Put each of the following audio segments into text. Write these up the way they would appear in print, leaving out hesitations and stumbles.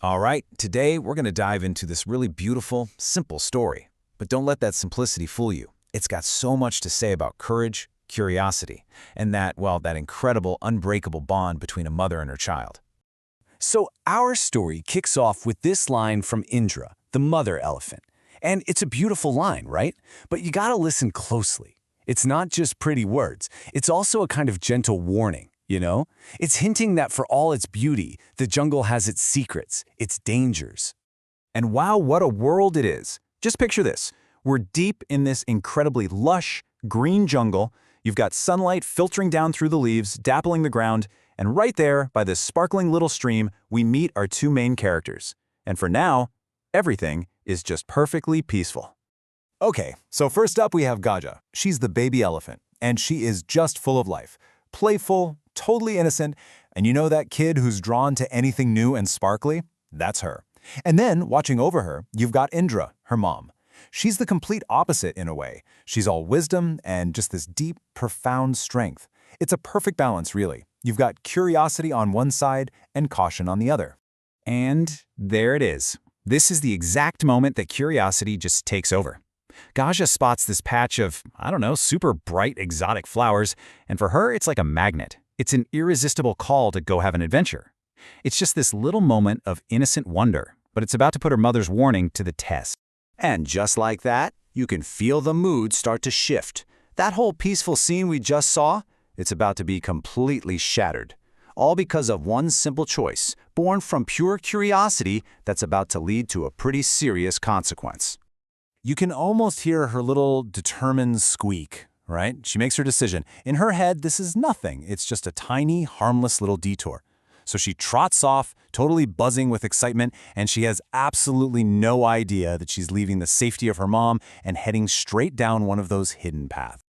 All right, today we're going to dive into this really beautiful, simple story. But don't let that simplicity fool you. It's got so much to say about courage, curiosity, and that incredible, unbreakable bond between a mother and her child. So our story kicks off with this line from Indra, the mother elephant. And it's a beautiful line, right? But you gotta listen closely. It's not just pretty words. It's also a kind of gentle warning, you know? It's hinting that for all its beauty, the jungle has its secrets, its dangers. And wow, what a world it is. Just picture this. We're deep in this incredibly lush, green jungle. You've got sunlight filtering down through the leaves, dappling the ground, and right there, by this sparkling little stream, we meet our two main characters. And for now, everything is just perfectly peaceful. Okay, so first up we have Gaja. She's the baby elephant, and she is just full of life. Playful, totally innocent, and you know that kid who's drawn to anything new and sparkly? That's her. And then, watching over her, you've got Indra, her mom. She's the complete opposite in a way. She's all wisdom and just this deep, profound strength. It's a perfect balance, really. You've got curiosity on one side and caution on the other. And there it is. This is the exact moment that curiosity just takes over. Gaja spots this patch of, super bright exotic flowers, and for her it's like a magnet. It's an irresistible call to go have an adventure. It's just this little moment of innocent wonder, but it's about to put her mother's warning to the test. And just like that, you can feel the mood start to shift. That whole peaceful scene we just saw, it's about to be completely shattered. All because of one simple choice, born from pure curiosity that's about to lead to a pretty serious consequence. You can almost hear her little determined squeak, right? She makes her decision. In her head, this is nothing. It's just a tiny, harmless little detour. So she trots off, totally buzzing with excitement, and she has absolutely no idea that she's leaving the safety of her mom and heading straight down one of those hidden paths.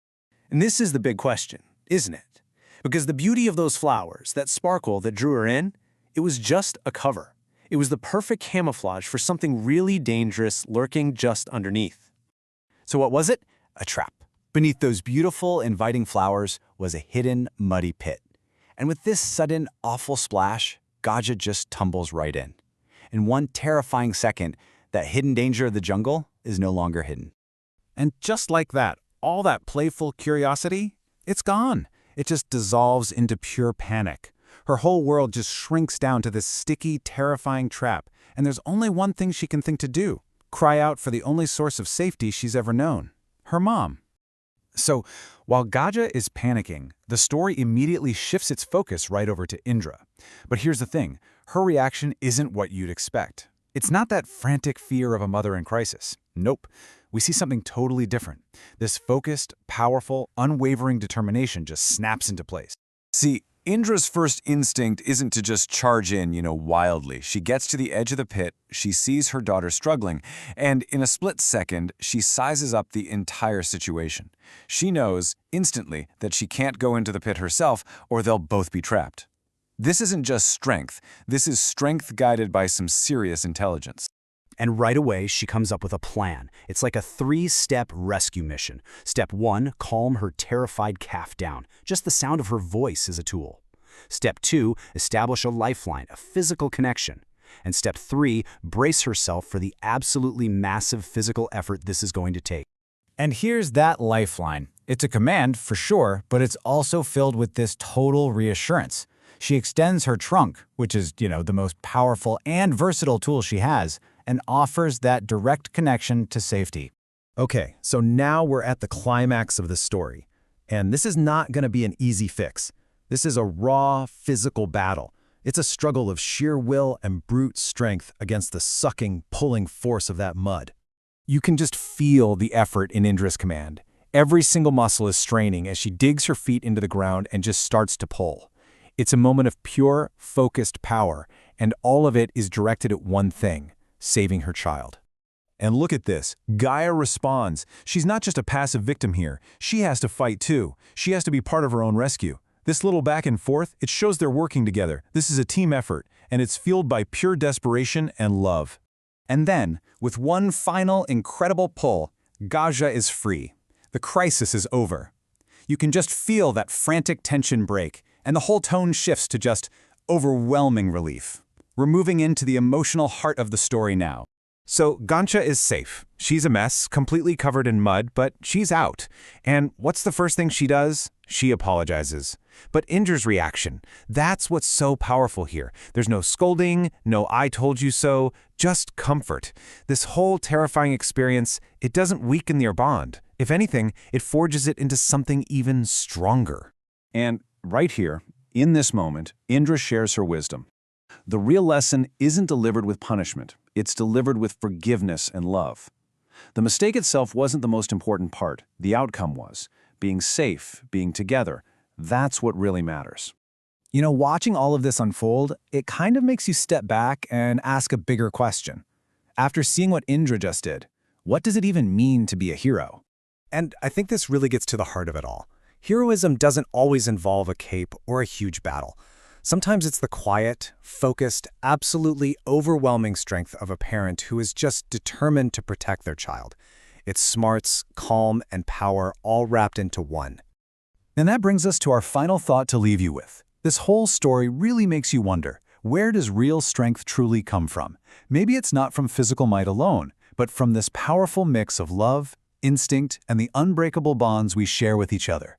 And this is the big question, isn't it? Because the beauty of those flowers, that sparkle that drew her in, it was just a cover. It was the perfect camouflage for something really dangerous lurking just underneath. So what was it? A trap. Beneath those beautiful, inviting flowers was a hidden, muddy pit. And with this sudden, awful splash, Gaja just tumbles right in. In one terrifying second, that hidden danger of the jungle is no longer hidden. And just like that, all that playful curiosity, it's gone. It just dissolves into pure panic. Her whole world just shrinks down to this sticky, terrifying trap, and there's only one thing she can think to do: cry out for the only source of safety she's ever known, her mom. So, while Gaja is panicking, the story immediately shifts its focus right over to Indra. But here's the thing, her reaction isn't what you'd expect. It's not that frantic fear of a mother in crisis. Nope. We see something totally different. This focused, powerful, unwavering determination just snaps into place. See, Indra's first instinct isn't to just charge in, wildly. She gets to the edge of the pit, she sees her daughter struggling, and in a split second, she sizes up the entire situation. She knows, instantly, that she can't go into the pit herself or they'll both be trapped. This isn't just strength. This is strength guided by some serious intelligence. And right away, she comes up with a plan. It's like a 3-step rescue mission. Step 1, calm her terrified calf down. Just the sound of her voice is a tool. Step 2, establish a lifeline, a physical connection. And Step 3, brace herself for the absolutely massive physical effort this is going to take. And here's that lifeline. It's a command, for sure, but it's also filled with this total reassurance. She extends her trunk, which is, the most powerful and versatile tool she has, and offers that direct connection to safety. Okay, so now we're at the climax of the story. And this is not going to be an easy fix. This is a raw, physical battle. It's a struggle of sheer will and brute strength against the sucking, pulling force of that mud. You can just feel the effort in Indra's command. Every single muscle is straining as she digs her feet into the ground and just starts to pull. It's a moment of pure, focused power, and all of it is directed at one thing: saving her child. And look at this. Gaia responds. She's not just a passive victim here. She has to fight too. She has to be part of her own rescue. This little back and forth, it shows they're working together. This is a team effort, and it's fueled by pure desperation and love. And then, with one final incredible pull, Gaja is free. The crisis is over. You can just feel that frantic tension break, and the whole tone shifts to just overwhelming relief. We're moving into the emotional heart of the story now. So Gancha is safe. She's a mess, completely covered in mud, but she's out. And what's the first thing she does? She apologizes. But Indra's reaction, that's what's so powerful here. There's no scolding, no I told you so, just comfort. This whole terrifying experience, it doesn't weaken their bond. If anything, it forges it into something even stronger. And right here, in this moment, Indra shares her wisdom. The real lesson isn't delivered with punishment. It's delivered with forgiveness and love. The mistake itself wasn't the most important part. The outcome was. Being safe, being together. That's what really matters. You know, watching all of this unfold, it kind of makes you step back and ask a bigger question. After seeing what Indra just did, what does it even mean to be a hero? And I think this really gets to the heart of it all. Heroism doesn't always involve a cape or a huge battle. Sometimes it's the quiet, focused, absolutely overwhelming strength of a parent who is just determined to protect their child. It's smarts, calm, and power all wrapped into one. And that brings us to our final thought to leave you with. This whole story really makes you wonder, where does real strength truly come from? Maybe it's not from physical might alone, but from this powerful mix of love, instinct, and the unbreakable bonds we share with each other.